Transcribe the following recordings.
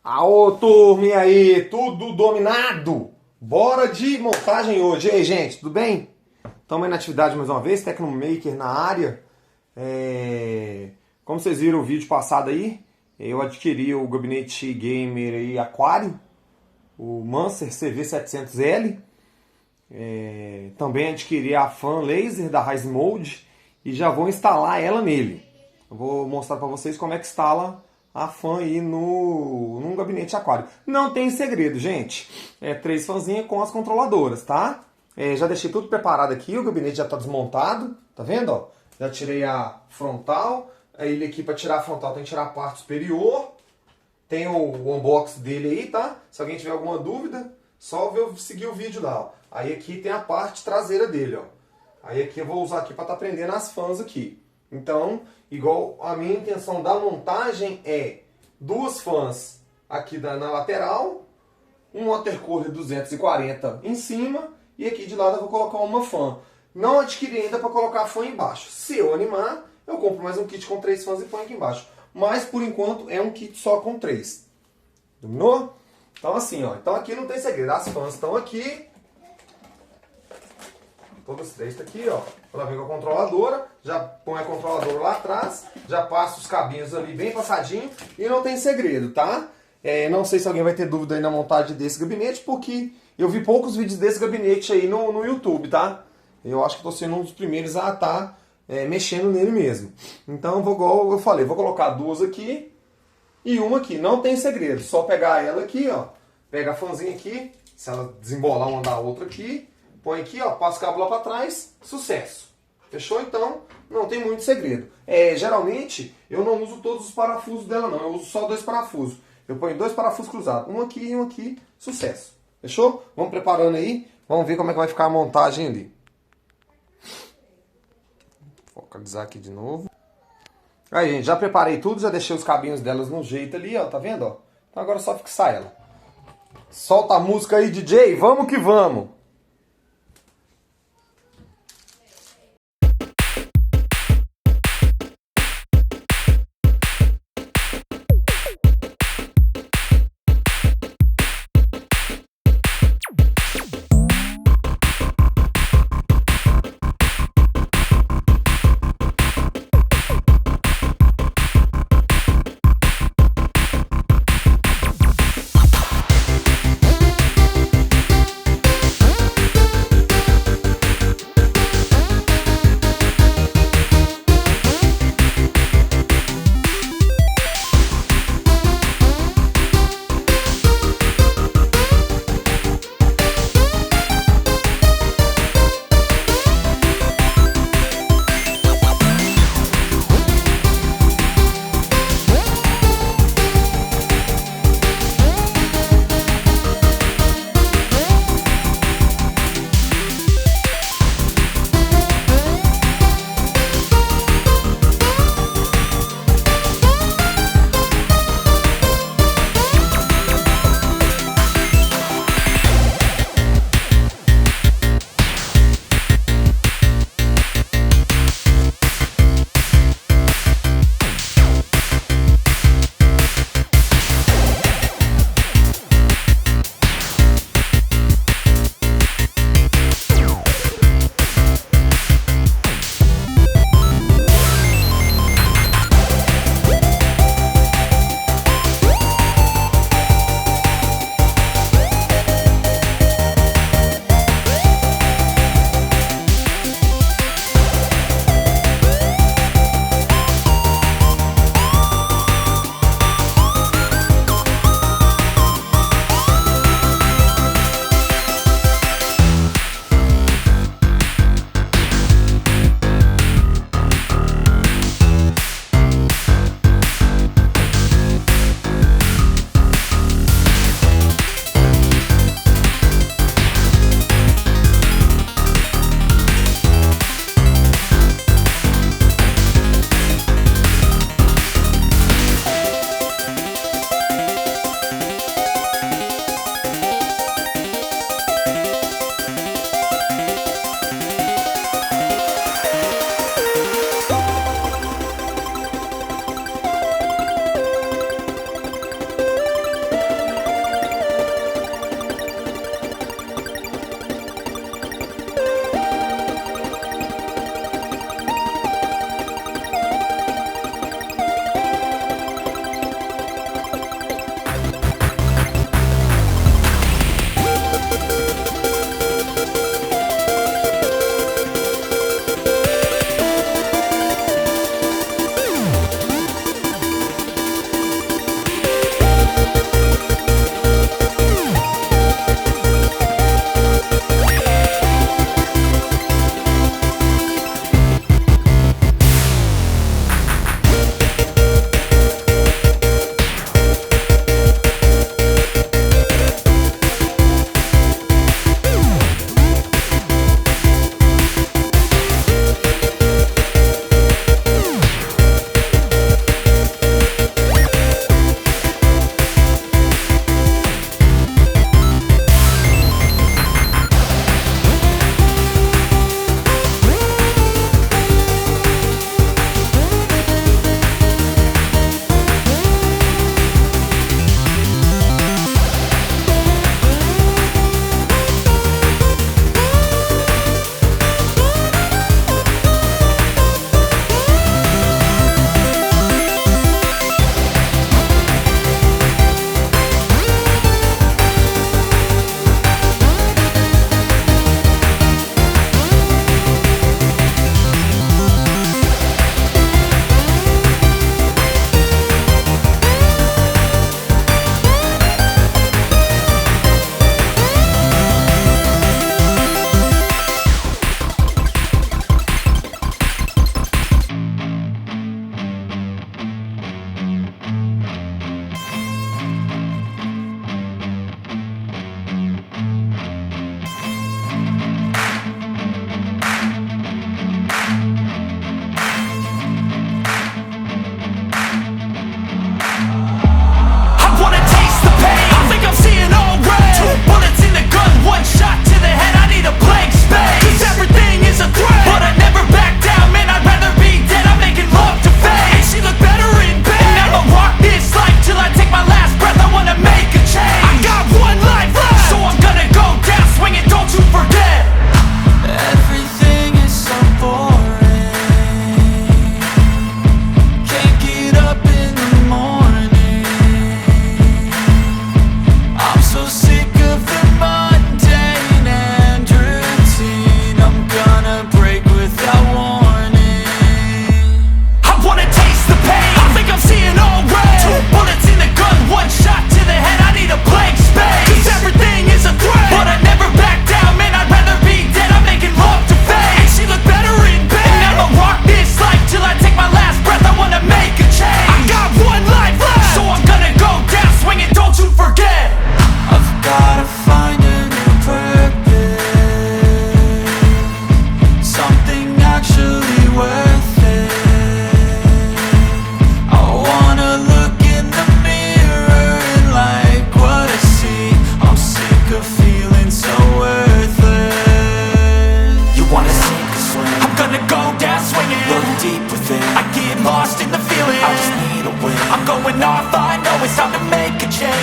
Aô, turma, e aí? Tudo dominado? Bora de montagem hoje. E aí, gente, tudo bem? Estamos aí na atividade mais uma vez, Tecnomaker na área. Como vocês viram o vídeo passado aí, eu adquiri o gabinete gamer aí, Aquário, o Mancer CV700L. Também adquiri a fan laser da Rise Mode e já vou instalar ela nele. Eu vou mostrar para vocês como é que instala a fan aí num gabinete aquário. Não tem segredo, gente. Três fãzinhas com as controladoras, tá? Já deixei tudo preparado aqui, o gabinete já está desmontado, tá vendo? Ó? Já tirei a frontal, ele aqui para tirar a frontal tem que tirar a parte superior. Tem o unboxing dele aí, tá? Se alguém tiver alguma dúvida, só seguir o vídeo lá, ó. Aí aqui tem a parte traseira dele, ó. Aí aqui eu vou usar aqui para estar prendendo as fãs aqui. Então, igual a minha intenção da montagem é duas fãs aqui na lateral, um watercooler 240 em cima e aqui de lado eu vou colocar uma fã. Não adquiri ainda para colocar a fã embaixo. Se eu animar, eu compro mais um kit com 3 fãs e põe aqui embaixo. Mas por enquanto é um kit só com 3. Dominou? Então assim, ó. Então aqui não tem segredo. As fãs estão aqui. Todas as 3 estão aqui, ó. Ela vem com a controladora. Já põe a controladora lá atrás. Já passa os cabinhos ali bem passadinho. E não tem segredo, tá? Não sei se alguém vai ter dúvida aí na montagem desse gabinete, porque eu vi poucos vídeos desse gabinete aí no YouTube, tá? Eu acho que estou sendo um dos primeiros a estar mexendo nele mesmo. Então, igual eu falei, vou colocar duas aqui e uma aqui. Não tem segredo, só pegar ela aqui, ó. Pega a fãzinha aqui, se ela desembolar uma da outra aqui, põe aqui, ó, passa o cabo lá para trás, sucesso. Fechou? Então, não tem muito segredo. Geralmente, eu não uso todos os parafusos dela não, eu uso só 2 parafusos. Eu ponho 2 parafusos cruzados, um aqui e um aqui, sucesso. Fechou? Vamos preparando aí, vamos ver como é que vai ficar a montagem ali. Focalizar aqui de novo. Aí, gente, já preparei tudo, já deixei os cabinhos delas no jeito ali, ó, tá vendo, ó? Então agora é só fixar ela. Solta a música aí, DJ, vamos que vamos!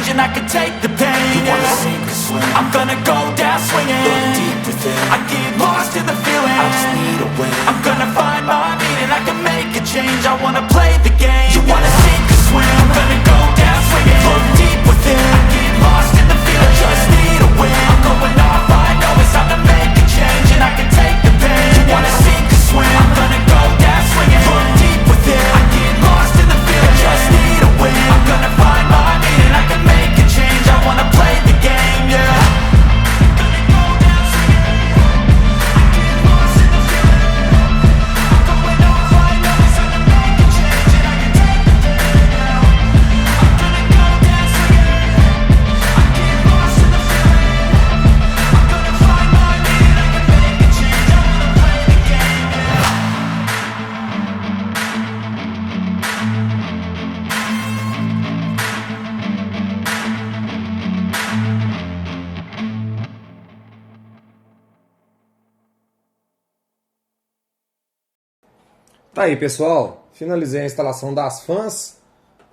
change and I can take the pain. You wanna sink or swim? I'm gonna go down swinging. Look deep within. I get lost in the feeling. I just need a win. I'm gonna find my meaning. I can make a change. I wanna play the game. You wanna sink or swim? I'm gonna go down swinging. Look deep within. I get lost in the feeling. I just need a win. I'm going off. I know it's time to make a change and I can take the pain. You wanna sink or swim? I'm gonna go down swinging. Look deep within. I get lost in the feeling. I just need a win. I'm gonna find my meaning. I can make a change. I wanna play the game, yeah. Tá aí, pessoal. Finalizei a instalação das fãs.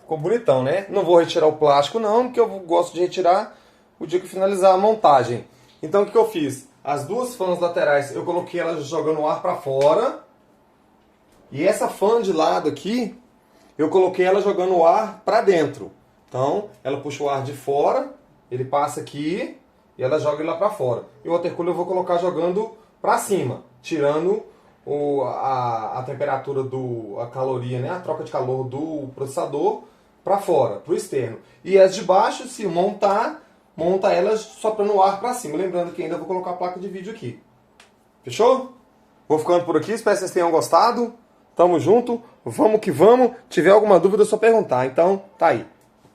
Ficou bonitão, né? Não vou retirar o plástico não, porque eu gosto de retirar o dia que finalizar a montagem. Então o que eu fiz? As duas fãs laterais eu coloquei elas jogando o ar para fora. E essa fã de lado aqui, eu coloquei ela jogando o ar para dentro. Então ela puxa o ar de fora, ele passa aqui e ela joga ele lá para fora. E o watercooler eu vou colocar jogando para cima, tirando a temperatura a caloria, né? A troca de calor do processador para fora, para o externo. E as de baixo, se monta elas soprando o ar para cima. Lembrando que ainda vou colocar a placa de vídeo aqui. Fechou? Vou ficando por aqui, espero que vocês tenham gostado. Tamo junto, vamos que vamos. Tiver alguma dúvida é só perguntar. Então, tá aí.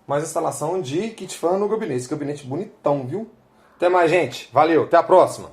Mais instalação de kit fan no gabinete. Esse gabinete bonitão, viu? Até mais, gente. Valeu, até a próxima.